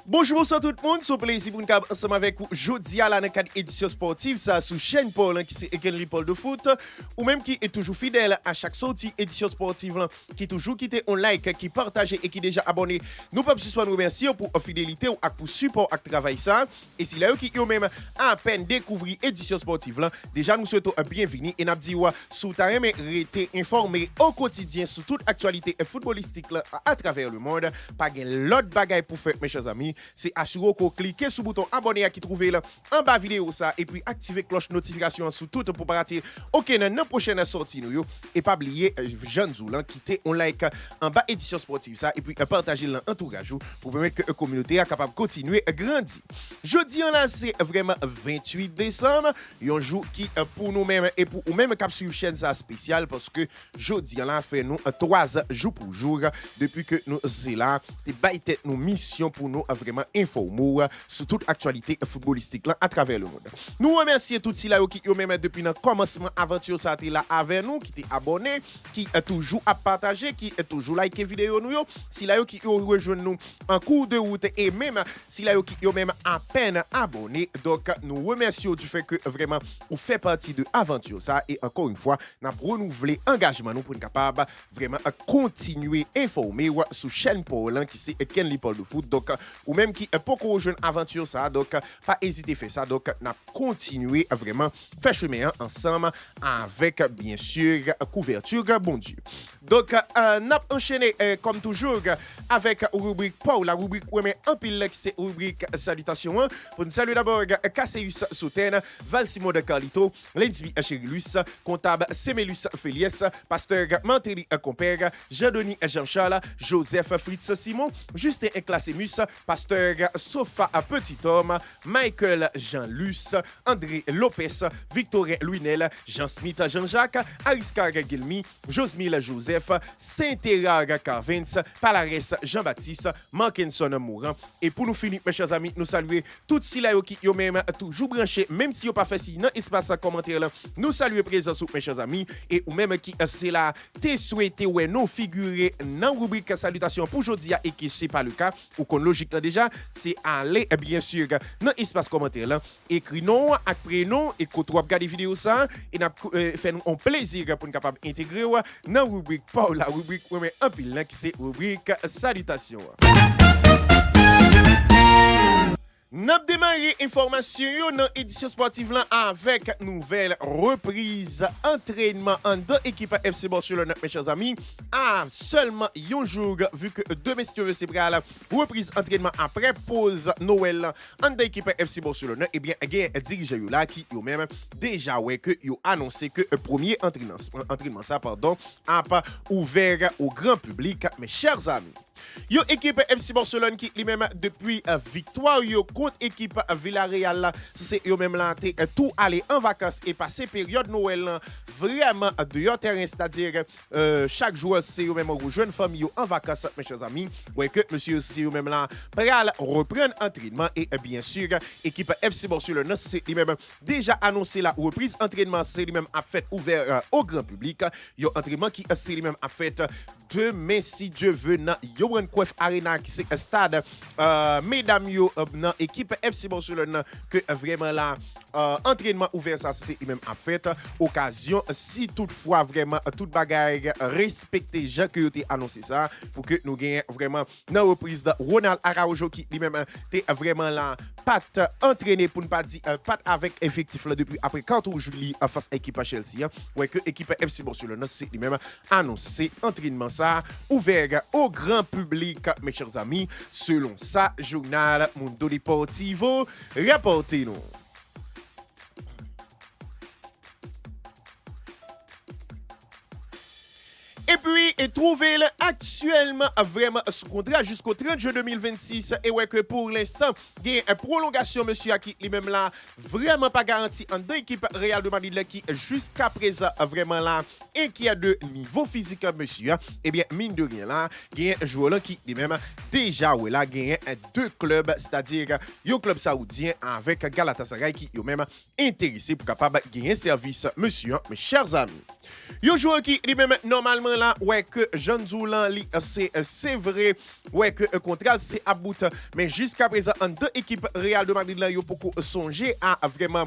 Bonjour, bonsoir tout le monde. C'est un plaisir pour nous être ensemble avec vous. Jeudi à la édition sportive, ça sous chaîne Paul qui c'est Ekenly Paul de foot ou même qui est toujours fidèle à chaque sortie édition sportive là, qui toujours quitté un like, qui partage et qui déjà abonné. Nous pouvons soit nous remercier pour fidélité ou pour support à travail ça. Et si là qui ont même à peine découvrir édition sportive là, déjà nous souhaitons un bienvenue et n'a dit sous ta mais rester informé au quotidien sur toute actualité footballistique là, à travers le monde. Pas l'autre bagaille pour faire mes chers amis. C'est assurer qu'on clique sur le bouton abonner qui trouve là en bas vidéo ça et puis activer cloche notification sur tout pour pas rater aucune prochaine sortie nous et pas oublier Jean Zoulan quitter on like en bas édition sportive ça et puis partager l'entourage pour permettre que la communauté est capable de continuer à grandir. Jeudi là c'est vraiment 28 décembre, un jour qui pour nous mêmes et pour nous mêmes cap sur chaîne ça spécial parce que jeudi là fait nous 3 jours pour jour depuis que nous c'est là et bailler tête nos missions pour nous vraiment informer sur toute actualité footballistique là à travers le monde. Nous remercions tous ceux là qui ont même depuis le commencement aventure ça là avec nous, qui t'es abonné, qui est toujours à partager, qui est toujours liker vidéo nous, si là qui ont rejoint nous en cours de route et même si là qui ont même à peine abonné. Donc nous remercions du fait que vraiment vous fait partie de aventure ça et encore une fois n'a renouvelé engagement nous pour être capable vraiment continuer informer sur chaîne Paul qui c'est Ekenly Paul de foot. Donc ou même qui est beaucoup jeune aventure ça donc pas hésiter à faire ça donc n'a continué vraiment faire chemin ensemble avec bien sûr couverture bon Dieu. Donc n'a enchaîné comme toujours avec rubrique Paul, la rubrique où mais en pile c'est rubrique salutations pour nous saluer d'abord Casseus Souten, Valsimo de Carlito, Lindsby Cherilus, comptable Semelus Féliès, pasteur Mantéli Compère, Jean-Denis Jean-Charles, Joseph Fritz Simon, Justin Classimus, pasteur Sofa Petit Homme, Michael Jean-Luc, André Lopez, Victorien Louinel, Jean-Smith Jean-Jacques, Ariscar Guilmi, Josmil Joseph, Saint-Hérard Carvins, Palares Jean-Baptiste, Mankinson Mourant. Et pour nous finir, mes chers amis, nous saluer toutes ceux qui ont même toujours branché, même si vous pas fait si dans espace commentaire là, nous saluer présence mes chers amis et ou même qui c'est là t'es souhaité ouais nous figurer dans rubrique salutations pour aujourd'hui et qui c'est pas le cas ou qu'on logique là déjà, c'est aller bien sûr dans espace commentaire là, écrit nom avec prénom et quand tu regarder vidéo ça et n'a fait nous un plaisir pour nous capable intégrer dans rubrique Paul, la rubrique mais un pile là qui c'est rubrique salutations. N'a démarré information dans l'édition sportive là avec nouvelle reprise entraînement en deux équipes FC Barcelone mes chers amis à seulement un jour vu que deux messieurs cérébrales reprise entraînement après pause Noël en deux équipes FC Barcelone et bien il y a dirigeant là qui yo même déjà ouais que yo annoncé que premier entraînement ça pardon a pas ouvert au grand public mes chers amis. Yo équipe FC Barcelone qui lui-même depuis victoire yo contre équipe Villarreal c'est eux même là tout aller en vacances et passer période Noël vraiment de terrain c'est-à-dire chaque jour c'est eux même rejoindre famille en vacances mes chers amis ouais que monsieur c'est eux même là pral reprendre entraînement et bien sûr équipe FC Barcelone c'est lui-même déjà annoncé la reprise entraînement c'est lui-même a fait ouvert au grand public yo entraînement qui c'est lui-même a fait demain si Dieu veut dans Johan Cruyff Arena qui c'est un stade mesdames yo dans équipe FC Barcelone que vraiment là entraînement ouvert ça c'est même en fait occasion si toutefois vraiment toute bagaille respecter Jean que tu annoncé ça pour que nous gagnions vraiment dans reprise de Ronald Araujo qui lui-même était vraiment là pas entraîné pour ne pas dire pas avec effectif là depuis après 14 juillet face à équipe Chelsea ouais que équipe FC Barcelone c'est lui-même annoncé entraînement ça ouvert au grand public mes chers amis selon ça journal Mundo Deportivo rapportez-nous. Et puis, trouver actuellement vraiment sous contrat jusqu'au 30 juin 2026. Et ouais, que pour l'instant, il y a une prolongation, monsieur, qui lui-même là, vraiment pas garanti en deux équipes Real de Madrid là, qui jusqu'à présent, vraiment là, et qui a de niveau physique, monsieur. Et bien, mine de rien là, il y a un joueur là qui lui-même déjà, ouais, là, il y a deux clubs, c'est-à-dire, un club saoudien avec Galatasaray qui est même intéressé pour capable gagner un service, monsieur, mes chers amis. Yo joueur qui lui-même normalement là ouais que Jean Zoulan c'est vrai ouais que contrat c'est à bout mais jusqu'à présent en deux équipes Real de Madrid là yo beaucoup songer à vraiment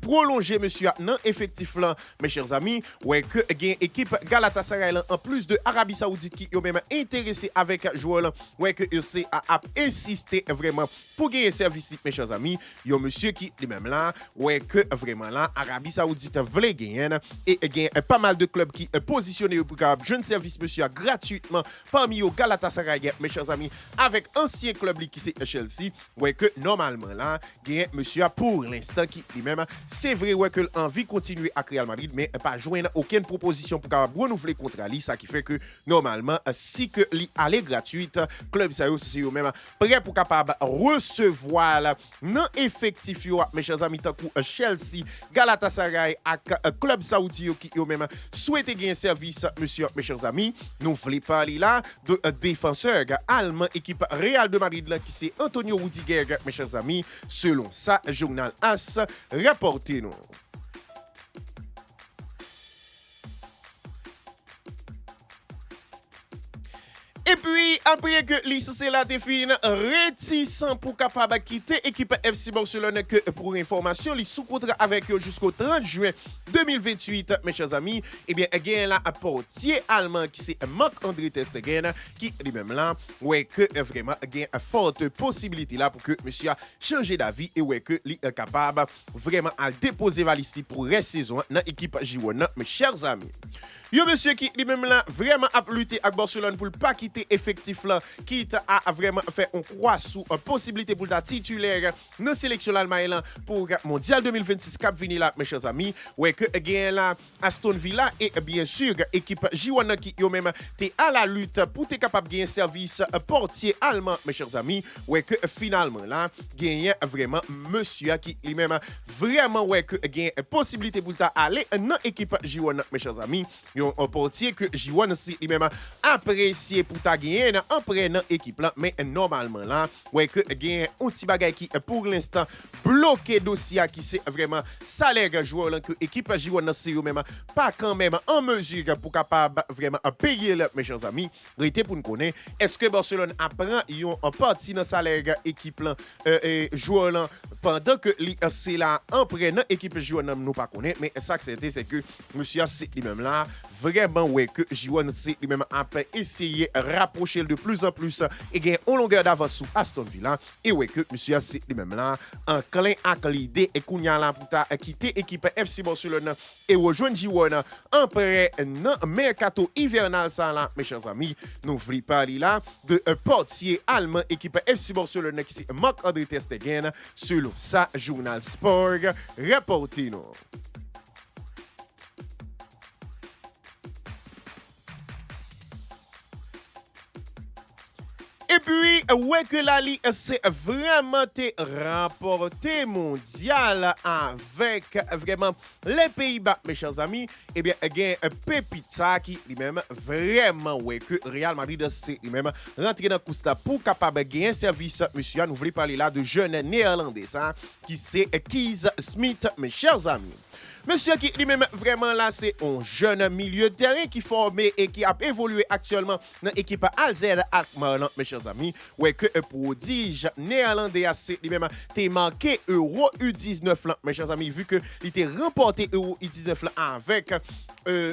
prolonger monsieur non effectif là mes chers amis ouais que gain équipe Galatasaray là, en plus de Arabie Saoudite qui yo même intéressé avec joueur là ouais que c'est à insister vraiment pour gagner service mes chers amis yo monsieur qui lui-même là ouais que vraiment là Arabie Saoudite voulait gagner et gain pas mal de clubs qui positionnés pour capable jeune service monsieur gratuitement parmi eux Galatasaray mes chers amis avec ancien club qui c'est Chelsea ouais que normalement là gain monsieur pour l'instant qui lui-même c'est vrai ouais que envie continuer à Real Madrid mais pas joindre aucune proposition pour capable renouveler contrat lui ça qui fait que normalement si que li aller gratuite club ça c'est eux même prêt pour capable recevoir là non effectif yo mes chers amis tant que Chelsea Galatasaray ak club saoudien qui eux même souhaiter gagner service monsieur mes chers amis nous voulons parler là de défenseur allemand équipe Real de Madrid là qui c'est Antonio Rudiger mes chers amis selon ça journal AS rapporté nous. Et puis, après que c'est la défine réticent pour capable quitter l'équipe FC Barcelone que pour information, il sous contrat avec eux jusqu'au 30 juin 2028, mes chers amis. Eh bien, il y a là un portier allemand qui c'est Marc-André ter Stegen qui lui-même là, ouais que vraiment il y a une forte possibilité là pour que monsieur a changé d'avis et ouais que il est capable vraiment à déposer valise pour la saison dans l'équipe Girona, mes chers amis. Yo monsieur qui lui-même là vraiment a lutté avec Barcelone pour pas quitter effectif là quitte à vraiment fait on croit sous possibilité pour la titulaire dans sélection l'Allemagne là pour mondial 2026 cap venir là mes chers amis ouais que gain là Aston Villa et bien sûr équipe Girona qui yo même t'es à la lutte pour t'es capable gagner service portier allemand mes chers amis ouais que finalement là gagne vraiment monsieur qui lui-même vraiment ouais que gagne possibilité pour ta aller dans équipe Girona mes chers amis yon un portier que Girona si lui-même apprécié pour ta gagner en prenant équipe là mais normalement là ouais que gagne un petit bagay qui pour l'instant bloqué dossier qui c'est vraiment salaire joueur là que équipe Girona c'est même pas quand même en mesure pour capable vraiment payer là mes chers amis réalité pour nous connaître est-ce que Barcelone apprend yon en partie dans salaire équipe là joueur là pendant que c'est là en prenant équipe Girona nous pas connaître mais ça c'est que monsieur c'est lui-même là vraiment ouais que Girona c'est lui-même a essayer rapprocher de plus en plus et gagner en longueur d'avance sous Aston Villa et ouais que monsieur c'est lui-même là enclin à l'idée et kounya là pour quitter équipe FC Barcelone et rejoindre Girona en prêt dans mercato hivernal ça là mes chers amis nous voulons parler là de portier allemand équipe FC Barcelone qui c'est Marc-André ter Stegen selon ça journal sport rapporté nous. Et puis, ouais que la Ligue c'est vraiment remporté mondial avec vraiment les Pays-Bas, mes chers amis. Eh bien, il y a Pepita qui lui-même vraiment ouais que Real Madrid c'est lui-même rentré dans Costa pour capable gagner service. Monsieur, nous voulons parler là de jeune néerlandais ça qui c'est Kees Smith, mes chers amis. Monsieur qui lui-même vraiment là c'est un jeune milieu de terrain qui formé et qui a évolué actuellement dans l'équipe AZ Alkmaar mes chers amis ouais que prodige néerlandais c'est lui-même t'es marqué Euro U19 là mes chers amis vu que il était remporté Euro U19 là avec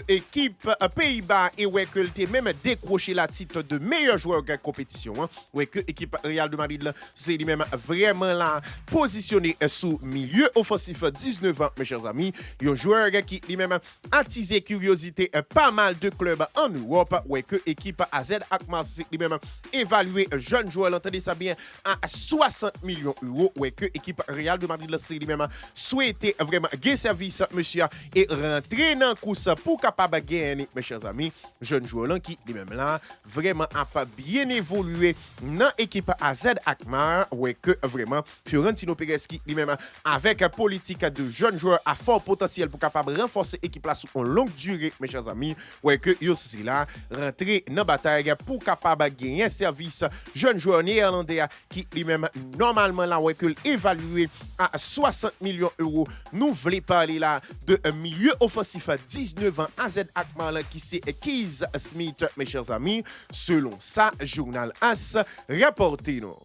équipe Pays-Bas et ouais que il était même décroché la titre de meilleur joueur de compétition hein. Ouais que équipe Real de Madrid là c'est lui-même vraiment là positionné sous milieu offensif 19 ans mes chers amis un joueur qui lui-même attisé curiosité pas mal de clubs en Europe ouais que équipe AZ Alkmaar lui-même évalué jeune joueur l'entendez ça bien à 60 millions d'euros ouais que équipe Real de Madrid c'est lui-même souhaité vraiment gagner service monsieur et rentrer dans course pour capable gagner mes chers amis jeune joueur là qui lui-même là vraiment a pas bien évolué dans équipe AZ Alkmaar ouais que vraiment Florentino Pérez qui lui-même avec politique de jeunes joueurs à fort potentiel pour capable renforcer l'équipe là sur une longue durée mes chers amis ouais que yo c'est là rentrer dans bataille pour capable gagner service jeune jeune joueur néerlandais qui lui-même normalement là ouais que évalué à 60 millions d'euros. Nous voulons parler là de un milieu offensif à 19 ans AZ Alkmaar qui c'est Keith Smith mes chers amis. Selon ça, journal AS rapporté nous.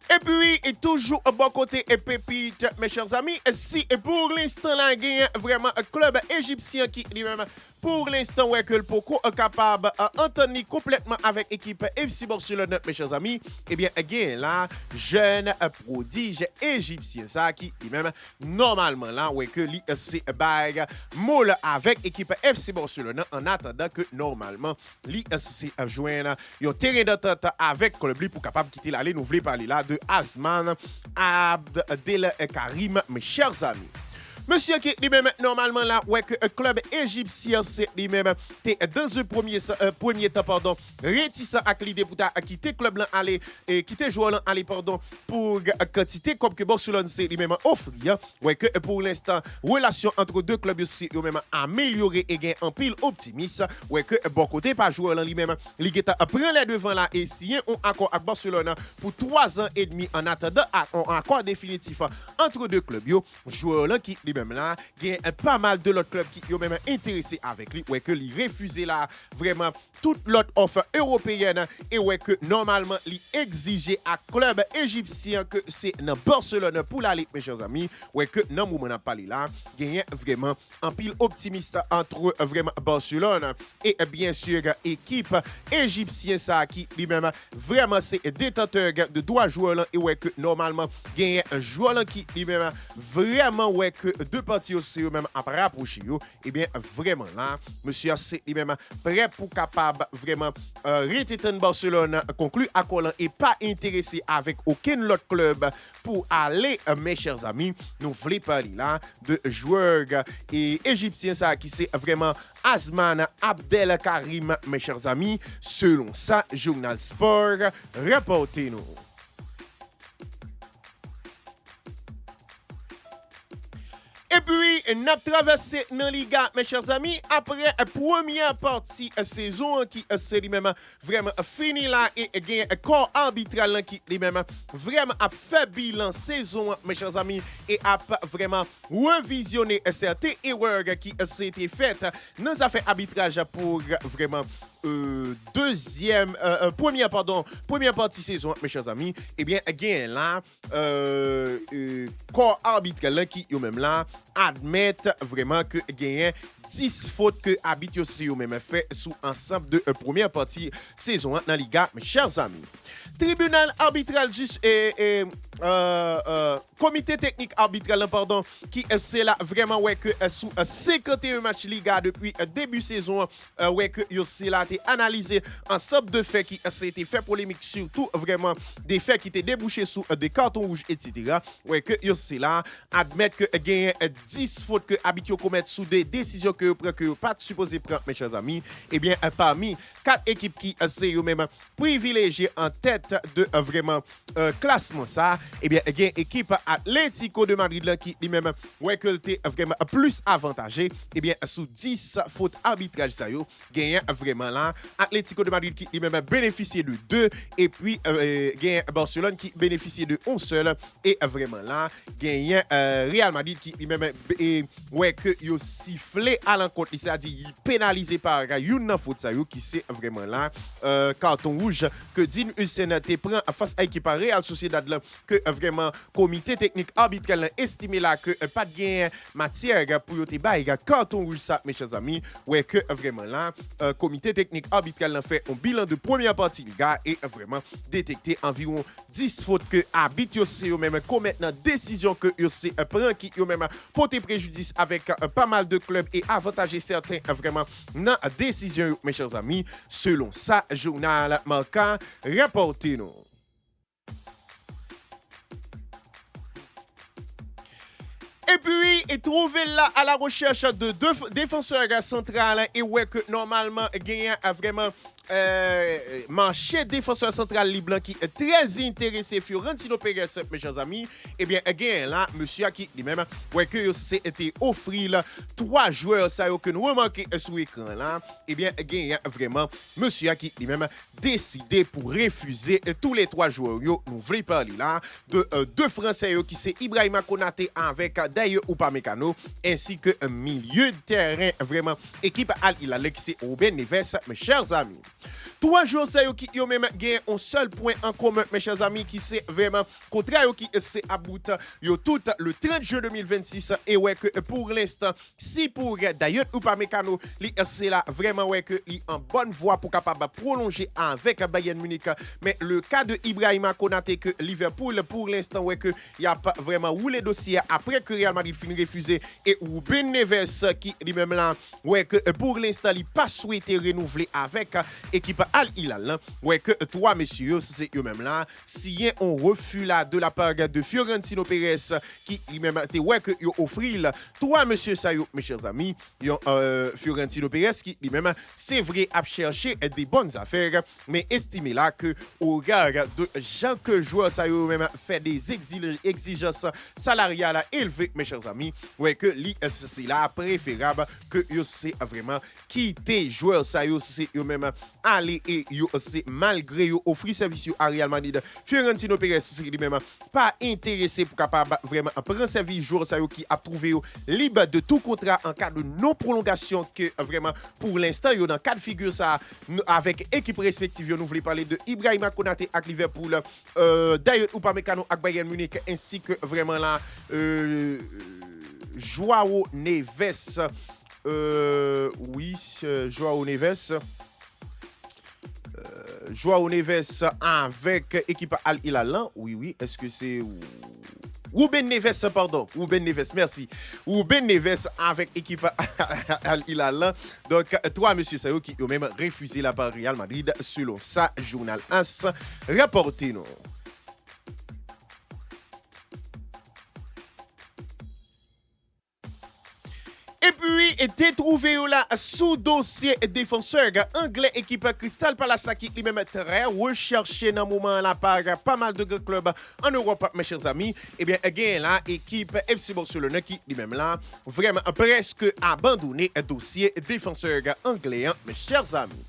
Et puis, et toujours un bon côté et pépite, mes chers amis, si et pour l'instant, là, il y a vraiment un club égyptien qui lui-même, pour l'instant, ouais, que le Poco est capable d'entendre complètement avec l'équipe FC Barcelone, mes chers amis, eh bien, il y a là, jeune prodige égyptien, ça, qui lui-même, normalement, là, ouais, que lui, c'est bag molle avec l'équipe FC Barcelone, en attendant que, normalement, lui, c'est joindre un terrain d'entente avec le club pour capable quitter l'allée. Nous voulons parler là de Asman Abdel Karim, mes chers amis. Monsieur qui lui-même normalement là ouais que un club égyptien c'est lui-même t'es dans un premier temps pardon réticent à l'idée pour quitter club là aller et quitter joueur là aller pardon pour quantité comme que Barcelone c'est lui-même offrir ouais que pour l'instant relation entre deux clubs c'est eux-même amélioré et gain en pile optimiste ouais que bon côté pas joueur là lui-même il prend les devants là et signer un accord avec Barcelone pour 3 ans et demi en attendant un accord définitif entre deux clubs yo joueur là qui même là, il y a pas mal de l'autre clubs qui ont même intéressé avec lui, ouais que lui refusé là vraiment toute l'autre offre européenne et ouais que normalement lui exigeait à club égyptien que c'est dans Barcelone pour l'aller mes chers amis, ouais que dans moment n'a parlé là, il y a vraiment un pile optimiste entre vraiment Barcelone et bien sûr équipe égyptienne ça qui lui-même vraiment c'est détenteur de droits joueurs et ouais que normalement il y a un joueur qui lui-même vraiment ouais que deux parties aussi même à rapprocher et bien vraiment là monsieur c'est lui-même prêt pour capable vraiment rester en Barcelone conclu accord et pas intéressé avec aucun autre club pour aller mes chers amis nous voulons parler là de joueurs et égyptiens ça qui c'est vraiment Asman Abdel Karim mes chers amis selon ça journal sport rapportez nous. Et puis, nous avons traversé dans la Liga, mes chers amis, après la première partie de saison qui est lui-même vraiment fini là et il y a un corps arbitral qui lui-même vraiment a fait bilan saison, mes chers amis, et a vraiment revisionné certaines erreurs qui s'étaient faites dans les affaires arbitrage pour vraiment première partie saison mes chers amis et bien gain là corps arbitral qui eux même là admettent vraiment que gain 10 fautes que habite aussi même fait sous ensemble de première partie saison dans la Liga mes chers amis. Tribunal arbitral juste et comité technique arbitral pardon qui c'est là vraiment ouais que sous 51 matchs Liga depuis début saison ouais que yo c'est là t'es analysé ensemble de faits qui c'était fait polémique surtout vraiment des faits qui étaient débouchés sous des cartons rouges etc. ouais que yo c'est là admettre que gagne 10 fautes que habite commettre sous des décisions que pas supposé prendre mes chers amis et bien parmi 4 équipes qui c'est eux même privilégiées en tête de vraiment classement ça et bien gagne équipe Atlético de Madrid là, qui lui-même ouais que était vraiment plus avantagé et bien sous 10 fautes arbitrage ça yo gagne vraiment là Atlético de Madrid qui lui-même bénéficié de 2 et puis gagne Barcelone qui bénéficiait de 1 seul et vraiment là gagne Real Madrid qui lui-même ouais que yo sifflé à l'encontre c'est-à-dire il pénalisé par une faute ça yo qui c'est vraiment là carton rouge que Dean Hussein te prend face à l'équipe Real Sociedad là que vraiment comité technique arbitral estimé là que pas de gain matière pour te bail carton rouge ça mes chers amis ouais que vraiment là comité technique arbitral fait un bilan de première partie Liga et vraiment détecté environ 10 fautes que arbitre yo même commettre dans décision que yo prend qui yo même porter préjudice avec pas mal de clubs et avantager certains vraiment dans décision mes chers amis selon ça journal marquant rapporté nous. Et puis, et trouvé là à la recherche de deux défenseurs centrales et ouais que normalement gagnent vraiment marché défenseur central Liblan qui est très intéressé Fiorentino Perez, mes chers amis. Eh bien, again, là, monsieur qui lui-même, ouais, que c'est été offrir 3 joueurs, ça que nous remarquons sur l'écran là. Eh bien, again, vraiment, monsieur qui lui-même décidé pour refuser tous les 3 joueurs. Yo, nous voulons parler là de 2 Français qui c'est Ibrahima Konaté avec Dayo Upamecano ainsi que un milieu de terrain vraiment équipe Al Hilal qui c'est Ruben Neves, mes chers amis. 3 joueurs qui ont même gagné un seul point en commun, mes chers amis, qui c'est vraiment contraire qui c'est à bout yo tout le 30 juin 2026 et ouais que pour l'instant si pour d'ailleurs Upamecano c'est là vraiment ouais que il en bonne voie pour capable prolonger avec Bayern Munich, mais le cas de Ibrahima Konaté que Liverpool pour l'instant ouais que il y a pas vraiment roulé dossier après que Real Madrid finit refusé et Ruben Neves qui lui-même là ouais que pour l'instant il pas souhaité renouveler avec équipe Al Hilal. Ouais que toi messieurs c'est eux même là si on refus là de la part de Fiorentino Perez qui lui-même te ouais que yo offrir toi monsieur Sayo mes chers amis Fiorentino Perez qui lui-même c'est vrai a cherché des bonnes affaires mais estimé là que au regard de gens que joueur Sayo même fait des exigences salariales élevées mes chers amis ouais que c'est là préférable que yo c'est vraiment quitter joueur Sayo c'est eux même aller et yo c'est malgré yo offrir service à Real Madrid Fiorentino Perez c'est lui-même pas intéressé pour capable vraiment prendre service joueur ça qui a trouvé libre de tout contrat en cas de non prolongation que vraiment pour l'instant yo dans quatre figures ça avec équipe respective nous voulons parler de Ibrahima Konaté avec Liverpool d'ailleurs Upamecano avec Bayern Munich ainsi que vraiment là Joao Neves Joao Neves Joao Neves avec équipe Al Hilal. Oui, est-ce que c'est Ruben Neves, pardon. Ruben Neves, merci. Ruben Neves avec équipe Al Hilal. Donc, toi, monsieur Sayo, qui ont même refusé la part Real Madrid, selon ça, journal AS, rapportez-nous. Et puis, était trouvé là sous dossier défenseur anglais équipe Crystal Palace qui lui-même très recherché dans le moment là par pas mal de clubs en Europe, mes chers amis. Et bien, again là, équipe FC Barcelone qui lui-même là vraiment presque abandonné dossier défenseur anglais, mes chers amis.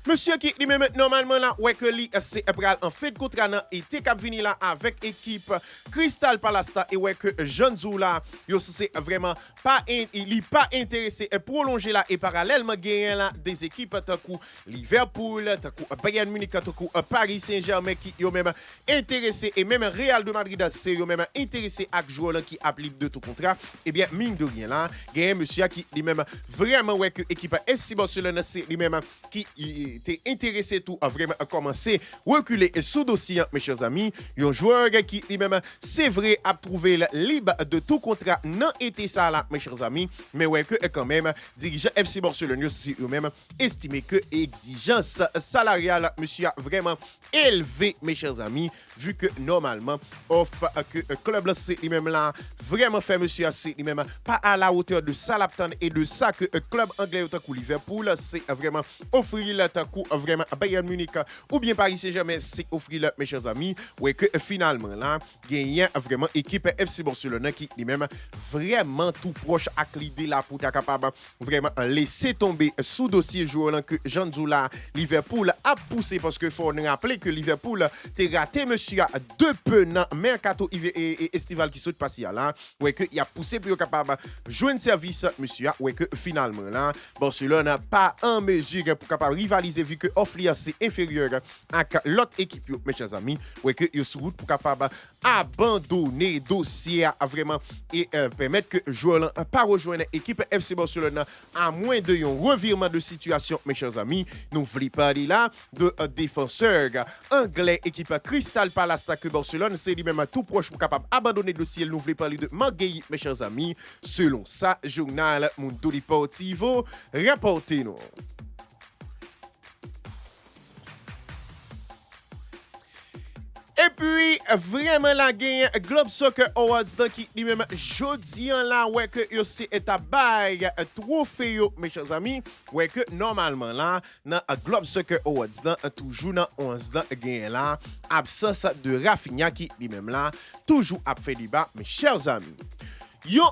Monsieur qui lui-même normalement là ouais que lui c'est en fait de contrat nan été cap vini là avec équipe Crystal Palace et ouais que Jean Zoula yo c'est vraiment pas il pas intéressé à prolonger là et parallèlement gagner là des équipes tant que Liverpool, tant que Bayern Munich, tant que Paris Saint-Germain qui yo même intéressé et même Real de Madrid c'est yo même intéressé à joueur qui applique de tout contrat et bien mine de rien là gagne monsieur qui lui-même vraiment ouais que équipe FC Barcelone c'est lui-même qui était intéressé tout à vraiment commencer reculer sous dossier mes chers amis un joueur qui lui-même c'est vrai a trouvé libre de tout contrat non été ça là mes chers amis mais ouais que quand même dirigeant FC Barcelone aussi eux-mêmes estimé que exigence salariale monsieur a vraiment élevé mes chers amis vu que normalement offre que club là c'est lui-même là vraiment fait monsieur c'est lui-même pas à la hauteur de Southampton et de ça que club anglais autant que Liverpool c'est vraiment offrir là vraiment Bayern Munich ou bien Paris Saint-Germain c'est offrir là mes chers amis ouais que finalement là gagne vraiment équipe FC Barcelone qui lui-même vraiment tout proche à l'idée là pour être capable vraiment laisser tomber sous dossier joueur que Jean Zoula Liverpool a poussé parce que faut nous rappeler que Liverpool t'es raté monsieur deux peu dans mercato et estival qui saute passé là ouais que il a poussé pour capable joindre service monsieur ouais que finalement là Barcelone pas en mesure pour capable rivaliser vu que offre c'est inférieur à l'autre équipe mes chers amis ouais que yo sur route pour capable abandonner dossier à vraiment et permettre que joueur pas rejoindre équipe FC Barcelone à moins de un revirement de situation mes chers amis nous voulons parler là de défenseur anglais équipe Crystal Palace que Barcelone c'est lui-même tout proche pour capable abandonner dossier nous voulons parler de Magueye mes chers amis selon ça journal Mundo Deportivo rapportez-nous. Et puis, vraiment, la gagne Globe Soccer Awards qui lui-même jeudi là, ouais, que yo c'est à bail trophée, mes chers amis, ouais, que normalement là, dans Globe Soccer Awards là, toujours dans 11 là, gagne là, absence de Rafinha qui lui-même là, toujours a fait débat, mes chers amis. Yo,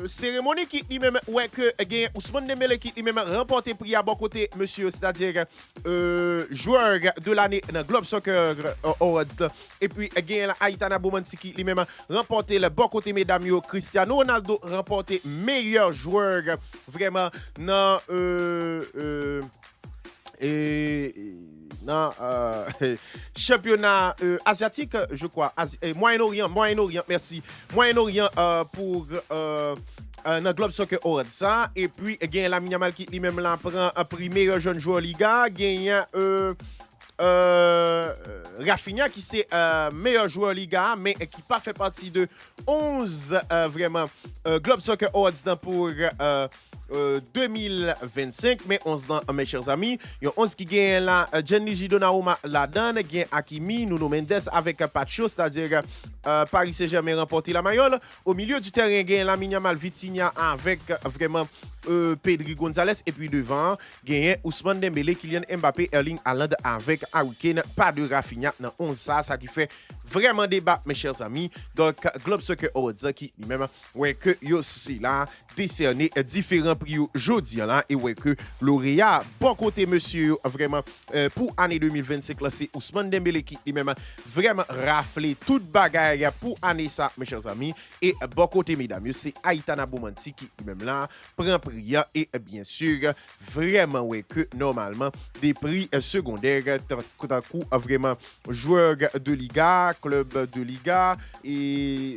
cérémonie qui lui-même, ouais, que gagne Ousmane Dembélé qui lui-même remporté prix à bon côté, monsieur, c'est-à-dire joueur de l'année dans Globe Soccer Awards. Et puis, gagne Aitana Bomansi qui lui-même remporté le bon côté, mesdames, yo, Cristiano Ronaldo remporté meilleur joueur vraiment dans dans championnat asiatique, je crois, Moyen-Orient, merci. Moyen-Orient pour dans Globe Soccer Awards ça. Et puis, il y a Lamine Yamal qui lui-même prend un prix meilleur jeune joueur Liga. Il y a Rafinha qui c'est meilleur joueur Liga, mais qui pas fait partie de 11 vraiment Globe Soccer Awards pour 2025, mais 11 ans, mes chers amis. Il y a 11 qui gagnent là, Gianluigi Donnarumma la donne, gagne Hakimi, Nuno Mendes avec Pacho, c'est-à-dire Paris Saint-Germain remporté la mayole. Au milieu du terrain, gagne Lamine Yamal Vitinha avec vraiment Pedri Gonzalez, et puis devant, gagne Ousmane Dembélé, Kylian Mbappé, Erling Haaland avec Harry Kane, pas de Rafinha dans 11 ça qui fait vraiment débat, mes chers amis. Donc, Globe Soccer Awards qui lui-même, ouais, que yo c'est là, décerné différents prix jeudi là, et ouais, que lauréat, bon côté, monsieur, vraiment, pour année 2025, là, c'est Ousmane Dembélé qui lui-même vraiment raflé toute bagaille pour année ça, mes chers amis. Et bon côté, mesdames, c'est Aitana Bomansi qui lui-même là, prend prix, et bien sûr, vraiment, ouais, que normalement, des prix secondaires, d'un coup, vraiment, joueur de Liga, club de Liga, et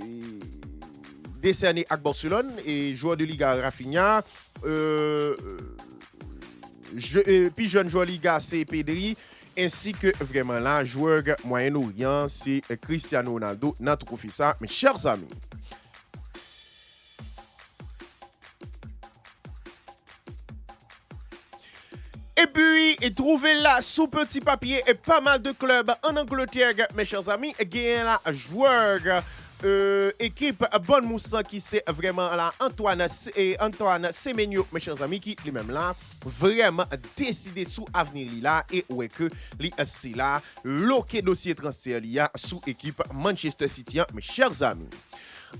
décerné à Barcelone, et joueur de Liga Rafinha, puis jeune joueur Liga, c'est Pedri, ainsi que vraiment là, joueur Moyen-Orient, c'est Cristiano Ronaldo, dans tout ça, mes chers amis. Et puis, trouver là, sous petit papier, et pas mal de clubs en Angleterre, mes chers amis, gagne là, joueur équipe Bonne Moussa qui c'est vraiment là Antoine Semenyo, mes chers amis, qui lui-même là vraiment décidé sous avenir là, et ouais que li c'est là loqué dossier transfert là sous équipe Manchester City, mes chers amis.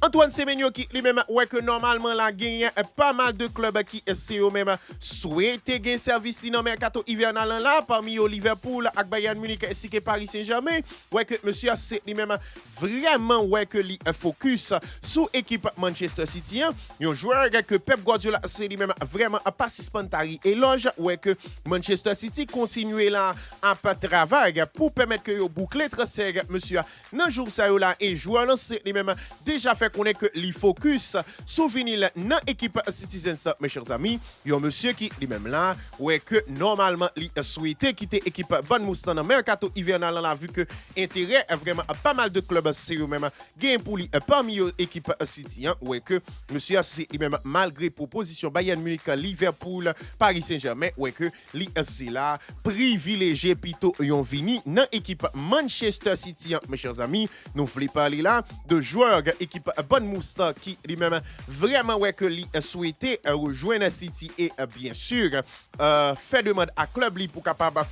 Antoine Semenyo qui lui-même, ouais que normalement la gagne pas mal de clubs qui essaient eux-mêmes souhaiter gagner service dans le mercato hivernal là, parmi Liverpool, avec Bayern Munich ainsi que Paris Saint-Germain. Ouais que monsieur c'est lui-même vraiment, ouais que li focus sur équipe Manchester City. Un joueur que Pep Guardiola c'est lui-même vraiment pas si spontané éloge, ouais que Manchester City continue là à travailler pour permettre que yo boucler transfert monsieur dans jour ça là, et joueur là c'est lui-même déjà fait qu'on est que li focus sur vinyle dans équipe Citizens, mes chers amis. Yon monsieur qui lui-même là, ouais que normalement li souhaité quitter équipe Bonne Moussa dans mercato hivernal là, vu que intérêt vraiment pas mal de clubs sérieux même gain pour lui parmi équipe City, ouais que monsieur c'est lui-même malgré proposition Bayern Munich, Liverpool, Paris Saint-Germain, ouais que li c'est là privilégié plutôt yon vini dans équipe Manchester City, mes chers amis. Nous voulons parler là de joueurs équipe Bonne Mousta qui lui-même vraiment, ouais que lui souhaité rejoindre City, et bien sûr fait demande à club li pour capable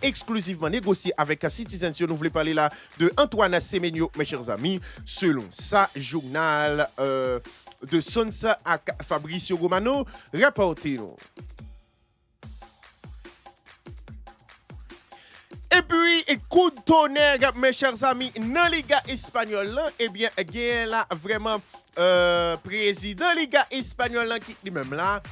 exclusivement négocier avec Citizens. Nous voulons parler là de Antoine Semenyo, mes chers amis, selon sa journal de Sons à Fabrizio Romano rapporté. Et puis, coup de tonnerre, mes chers amis, dans la Liga espagnole, eh bien, il y a là vraiment président Liga espagnole qui lui-même là,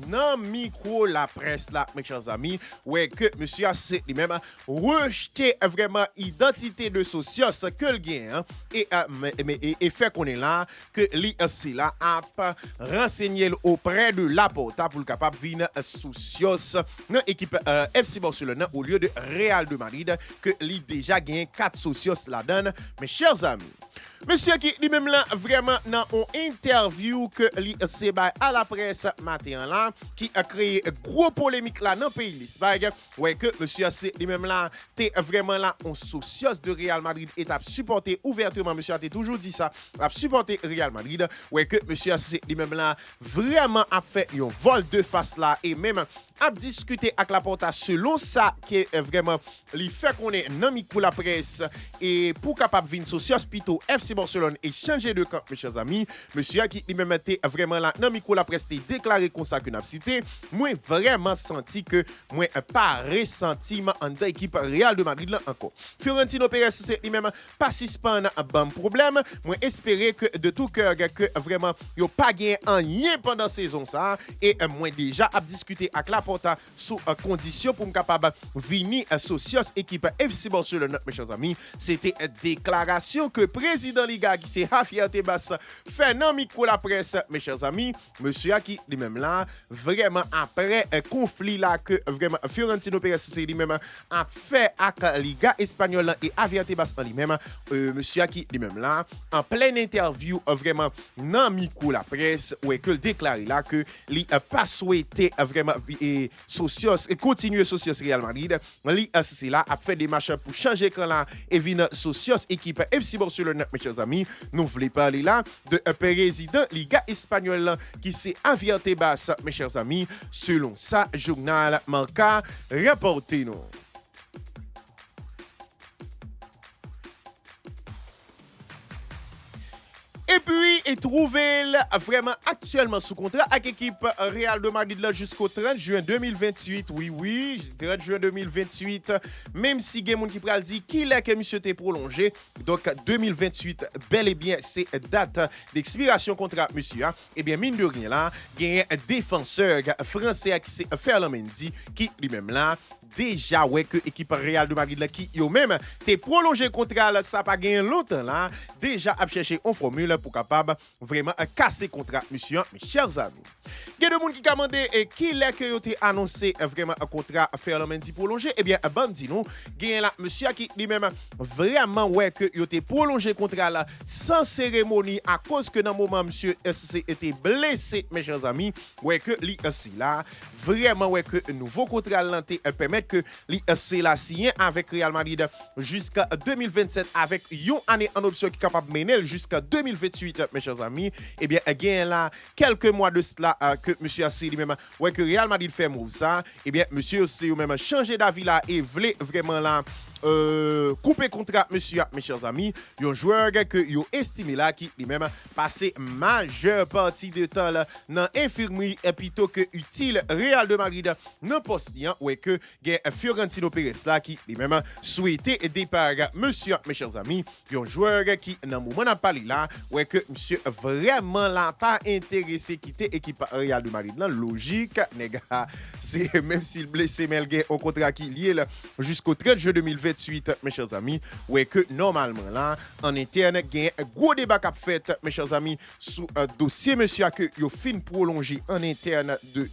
dans micro la presse là, mes chers amis, ouais que monsieur a lui-même rejeté vraiment identité de socios que le gain, et fait qu'on est là, que l'ISC là a renseigné auprès de Laporta pour le capable venir socios dans l'équipe FC Barcelone au lieu de Real de Madrid, que lui déjà gagné 4 socios la donne, mes chers amis. Monsieur qui lui-même là vraiment dans une interview que lui c'est à la presse matin là, là qui a créé gros polémique là dans le pays l'Espagne. Ouais que monsieur c'est lui-même là t'es vraiment là en socios de Real Madrid et t'a supporté ouvertement monsieur a toujours dit ça, a supporté Real Madrid. Ouais que monsieur c'est lui-même là vraiment a fait un vol de face là et même a discuté avec la porta selon ça qui est vraiment li fait qu'on est nan mi pour la presse et pour capable vinn socios plutôt FC Barcelone et changer de camp mes chers amis monsieur qui lui-même était vraiment là nan mi pour la presse déclaré comme ça que n'a cité moi vraiment senti que moi pas ressentiment en équipe Real de Madrid là encore Florentino Pérez c'est lui-même pas suspend un bon problème moi espérer que de tout cœur que vraiment yo pas gagné rien pendant saison ça et moi déjà a discuté avec la porta sous condition pour me capable venir socios équipe FC Barcelone mes chers amis c'était déclaration que président Liga qui c'est Javier Tebas fait non micro la presse mes chers amis monsieur qui lui-même là vraiment après un conflit là que vraiment Florentino Pérez c'est lui-même a fait avec Liga espagnole et Javier Tebas en lui-même monsieur qui lui-même là en pleine interview vraiment non micro la presse où est que déclaré là que il a pas souhaité vraiment et socios et continuer socios Real Madrid li c'est là a fait des matchs pour changer quand là et vinn socios équipe FC Barcelone mes chers amis nous voulons parler là de président Liga espagnole qui c'est Javier Tebas mes chers amis selon ça journal Marca rapporté nous. Et puis, il trouvé vraiment actuellement sous contrat avec l'équipe Real de Madrid là jusqu'au 30 juin 2028. Oui, 30 juin 2028. Même si il y a des gens qui pral dit qu'il est que monsieur t'est prolongé. Donc, 2028, bel et bien, c'est date d'expiration contrat monsieur. Et bien, mine de rien là, il y a un défenseur français qui c'est Ferland Mendy qui lui-même là, déjà ouais que équipe Real de Madrid là qui yo même t'es prolongé contrat là ça pas gagné longtemps là déjà a cherché une formule pour capable vraiment casser contrat monsieur mes chers amis. Il y a des gens qui demandé qui est que yo t'ai annoncé vraiment un contrat Ferland Mendy prolongé et bien bandi nous gagne là monsieur qui lui-même vraiment ouais que yo t'ai prolongé contrat là sans cérémonie à cause que dans moment monsieur SC était blessé mes chers amis ouais que li là vraiment ouais que nouveau contrat là permet que c'est la signé avec Real Madrid jusqu'à 2027 avec une année en option qui est capable de mener jusqu'à 2028 mes chers amis et bien gain là quelques mois de cela que monsieur Assi lui-même ouais que Real Madrid fait move ça et bien monsieur aussi même changer d'avis là et voulait vraiment là couper contrat monsieur mes chers amis un joueur que yo estimé là qui lui-même passé majeure partie de temps là dans infirmerie plutôt que utile Real de Madrid dans poste ouais que Florentino Pérez là qui lui-même souhaité départ monsieur mes chers amis un joueur qui dans moment n'a parlé là ouais que monsieur vraiment là pas intéressé quitter équipe Real de Madrid là logique nèg c'est même s'il blessé mais il a un contrat qui lié là jusqu'au 30 juin 2028 mes chers amis ouais que normalement là en interne gain gros débat qu'a fait mes chers amis sous dossier monsieur que yo fin prolongé en interne de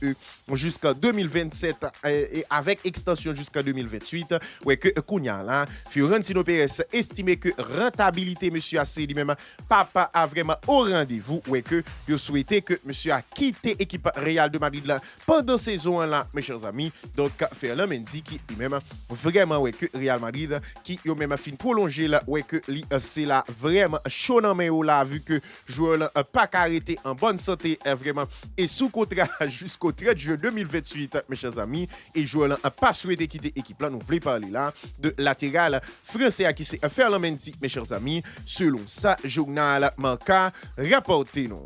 jusqu'à 2027 et avec extension jusqu'à 2028 ouais que kounya là Florentino Pérez estimé que rentabilité monsieur a lui-même papa a vraiment au rendez-vous ouais que yo souhaité que monsieur a quitté équipe Real de Madrid là pendant saison là mes chers amis donc Ferland Mendy qui lui-même vraiment ouais que Real Madrid qui yo même fin prolongé là ouais que c'est là vraiment chaud dans mais là vu que joueur là pas arrêté en bonne santé vraiment et sous contrat jusqu'au 30 juin 2028 mes chers amis et joueur là pas souhaité quitter équipe là nous voulons parler là de latéral français qui c'est Ferland Mendy mes chers amis selon ça journal Marca rapporté nous.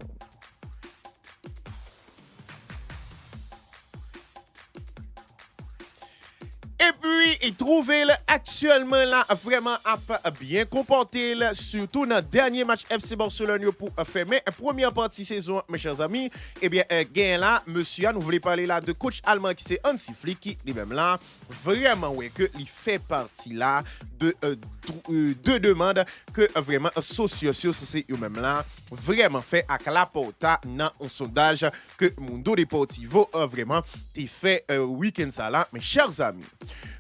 Et puis, il trouvait actuellement là vraiment bien comporté là, surtout dans le dernier match FC Barcelone pour fermer une première partie saison, mes chers amis. Eh bien, gain là, monsieur, nous voulons parler là de coach allemand qui c'est Hansi Flick qui lui-même là, vraiment, ouais, que il fait partie là de deux demandes que vraiment sociaux, c'est eux-mêmes là, vraiment fait à la porta dans un sondage que Mundo Deportivo a vraiment fait week-end ça là, mes chers amis.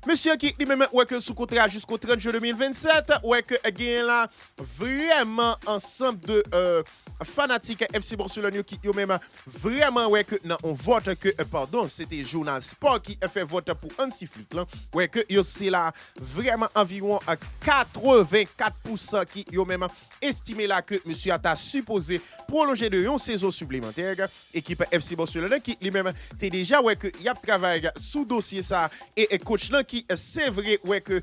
Monsieur qui lui-même ouais que sous contrat jusqu'au 30 juin 2027, ouais que gagne là vraiment ensemble de fanatiques FC Barcelone qui yo même vraiment ouais que non on vote que pardon, c'était Journal Sport qui a fait vote pour Hansi Flick là. Ouais que yo c'est là vraiment environ 84% qui yo même estimé là que monsieur a supposé prolonger de une saison supplémentaire. Équipe FC Barcelone qui lui-même t'es déjà ouais que y a travaillé sous dossier ça et coach là qui c'est vrai ouais que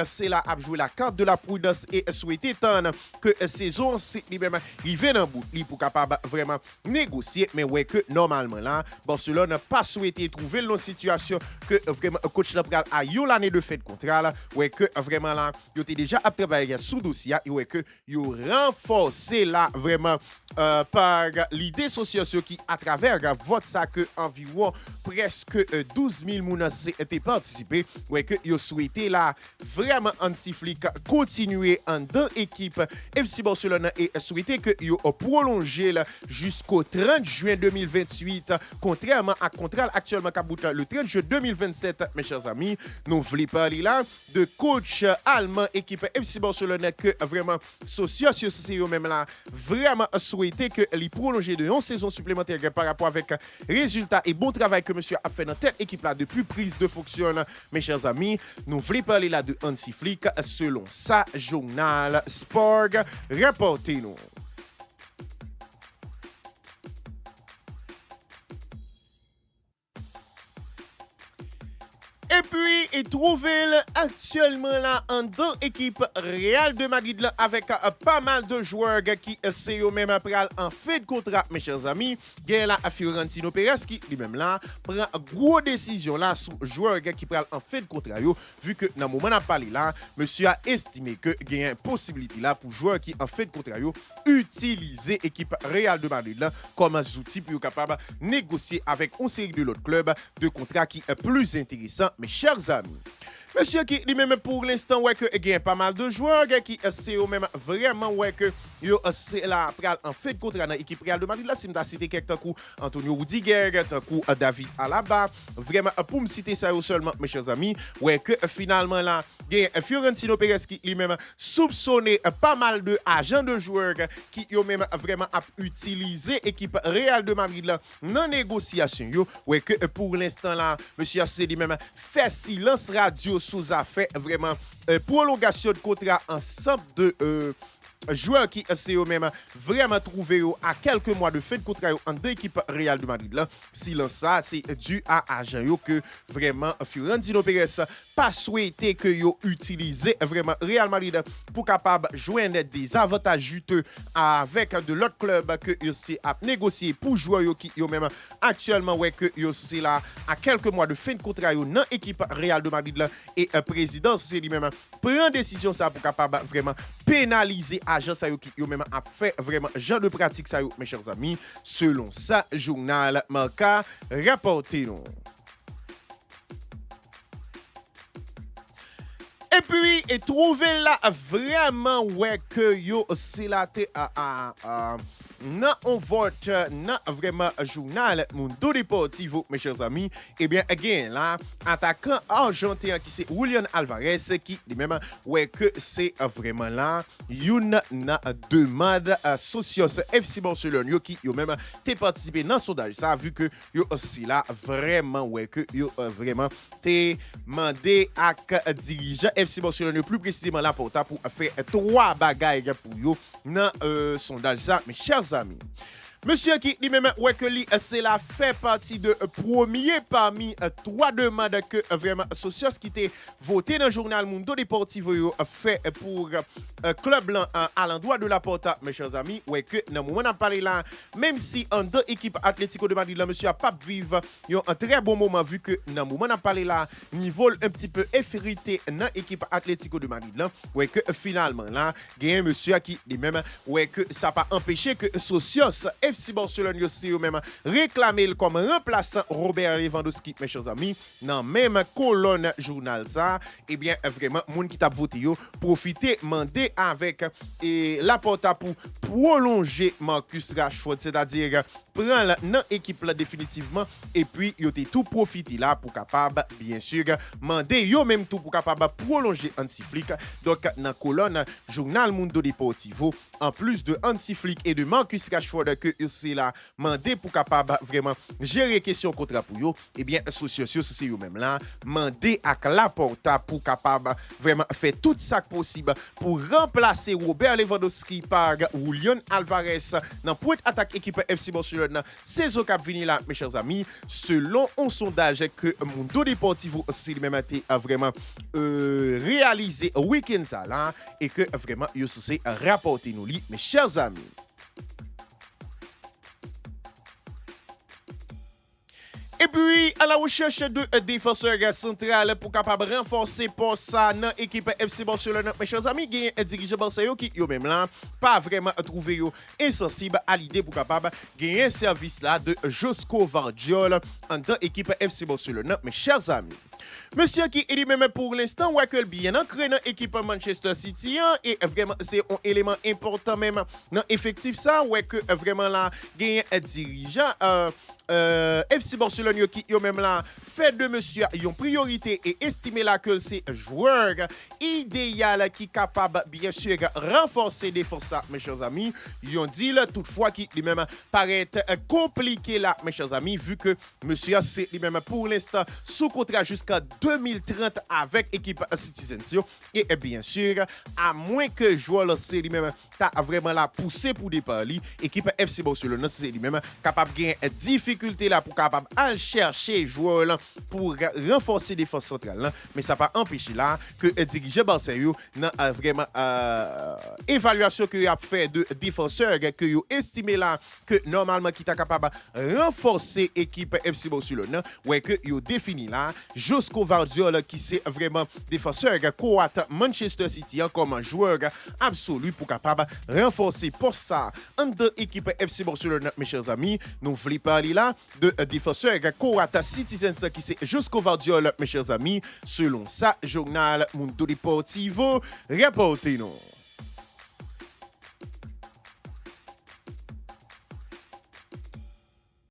c'est là a joué la carte de la prudence et souhaité tant que saison c'est lui-même il vient en bout pour capable vraiment négocier mais ouais que normalement là Barcelone n'a pas souhaité trouver une situation que vraiment coach là pral a yo l'année de fait de contrat là ouais que vraiment là yo était déjà à travailler sous dossier et ouais que yo renforcé là vraiment par l'idée sociale qui à travers vote ça que environ presque 12 000 personnes étaient participé ouais que yo souhaité là vraiment Hansi Flick continuer en dans équipe FC Barcelone et souhaité que yo prolonger jusqu'au 30 juin 2028 contrairement à contrat actuellement kabouta le 30 juin 2027 mes chers amis nous voulons parler là de coach allemand équipe FC Barcelone que vraiment social c'est eux même là vraiment souhaité que les prolonger de une saison supplémentaire par rapport avec résultats et bon travail que monsieur a fait dans cette équipe là depuis prise de fonction mes chers amis nous voulons parler là de Hansi Flick selon sa Journal Sport rapportez-nous. Et puis, il trouve actuellement là en deux équipes Real de Madrid là, avec pas mal de joueurs qui c'est eux même après en fait de contrat, mes chers amis. Il y a là Florentino Pérez qui lui-même là prend une grosse décision là sur joueurs qui prend en fait de contrat yo, vu que dans le moment n'a parlé là, monsieur a estimé que il y a une possibilité là pour joueurs qui en fait de contrat yo utiliser équipe Real de Madrid là comme un outil pour capable négocier avec une série de l'autre club de contrats qui est plus intéressant. Mes chers amis, monsieur qui lui-même pour l'instant ouais que il y a pas mal de joueurs qui c'est même vraiment ouais que yo c'est là en fait de contrat dans l'équipe Real de Madrid là si m'ta cité quelques coup Antonio Rudiger coup David Alaba vraiment pour me citer ça seulement mes chers amis ouais que finalement là il y a Florentino Pérez qui lui-même soupçonné pas mal de agents de joueurs qui yo même vraiment a utilisé équipe Real de Madrid là dans négociation yo ouais que pour l'instant là monsieur c'est lui-même fait silence radio sous affaire vraiment prolongation de contrat ensemble de joueurs qui c'est eux-mêmes vraiment trouvé à quelques mois de fin de contrat en deux équipes Real de Madrid là silence ça c'est dû à agent que vraiment Florentino Pérez pas souhaité que yo utiliser vraiment Real Madrid pour capable joindre des avantages juteux avec de l'autre club que yo c'est à négocier pour joueurs qui yo même actuellement ouais que yo c'est là à quelques mois de fin de contrat yo dans équipe Real de Madrid là et président c'est lui-même prend décision ça pour capable vraiment pénaliser agent ça qui yo même a fait vraiment genre de pratique ça mes chers amis selon ça journal Marca rapportez-nous. Et puis et trouver là vraiment ouais que yo c'est là non on vote non vraiment journal Mundo Deportivo mes chers amis et bien again là attaquant argentin qui c'est Julián Álvarez qui lui-même ouais que c'est vraiment là une demande socios FC Barcelone yo qui yo même t'es participé dans sondage ça vu que yo aussi là vraiment ouais que yo vraiment t'es mandé à dirigeant FC Barcelone plus précisément là pour faire trois bagailles pour yo dans sondage ça mes chers amis. Monsieur qui lui-même ouais que lui c'est là fait partie de premier parmi trois demandes que vraiment socios qui était voté dans le journal Mundo Deportivo fait pour club blanc à l'endroit de la Porta mes chers amis ouais que dans moment on parler là même si en deux équipes Atlético de Madrid là monsieur a pas vivre un très bon moment vu que dans moment on parler là niveau un petit peu effrité dans équipe Atlético de Madrid là ouais que finalement là gagne monsieur qui lui-même ouais que ça pas empêché que socios FC Barcelone yo c'est même réclamé comme remplaçant Robert Lewandowski, mes chers amis, dans même colonne journal ça, eh bien vraiment moun qui t'a voté yo profiter mandé avec la porta pour prolonger Marcus Rashford, c'est-à-dire prendre dans équipe là définitivement et puis yo te tout profiter là pour capable bien sûr mandé yo même tout pour capable prolonger Hansi Flick. Donc dans colonne journal Mundo Deportivo, en plus de Hansi Flick et de Marcus Rashford que c'est là mandé pour capable vraiment gérer question contrat pour yo, et bien sociaux c'est yo même là mandé avec la porta pour capable vraiment faire tout ça possible pour remplacer Robert Lewandowski par Julian Alvarez dans point attaque équipe FC Barcelone saison cap vini là mes chers amis, selon un sondage que Mundo Deportivo c'est même été vraiment réalisé week-end ça là et que vraiment yo c'est rapporter nous li mes chers amis. Et puis, à la recherche de défenseurs central pour capable renforcer pour ça dans l'équipe FC Barcelone, mes chers amis, il y a un dirigeant Barcelone qui, eux même là, pas vraiment trouvé insensible à l'idée pour capable gagner un service là de Josko Vardiol en tant qu'équipe FC Barcelone, mes chers amis. Monsieur qui est lui-même pour l'instant, ouais que bien ancré dans l'équipe Manchester City et vraiment c'est un élément important même dans l'effectif ça, ouais que vraiment là, il y a un dirigeant FC Barcelone qui yo même là fait de monsieur une priorité et estimé là que c'est joueur idéal qui capable bien sûr renforcer défense mes chers amis. Ils ont dit là toutefois qui lui-même paraît compliqué là mes chers amis vu que monsieur c'est lui-même pour l'instant sous contrat jusqu'à 2030 avec équipe Citizens et bien sûr à moins que joueur c'est lui-même t'a vraiment la poussé pour départ équipe FC Barcelone c'est lui-même capable gagner difficulté là pour capable aller chercher joueur pour renforcer défense centrale mais ça pas empêcher là que dirigeant Barcelone n'a vraiment évaluation que a fait de défenseurs que yo estimé là que normalement qui t'a capable renforcer équipe FC Barcelone ouais que yo défini là Josko Vardiol qui c'est vraiment défenseur croate Manchester City comme joueur absolu pour capable renforcer pour ça entre équipe FC Barcelone mes chers amis. Nous voulons parler là de défenseur croate Citizens qui c'est Josko Vardiol mes chers amis selon ça journal Mundo Deportivo rapportez-nous.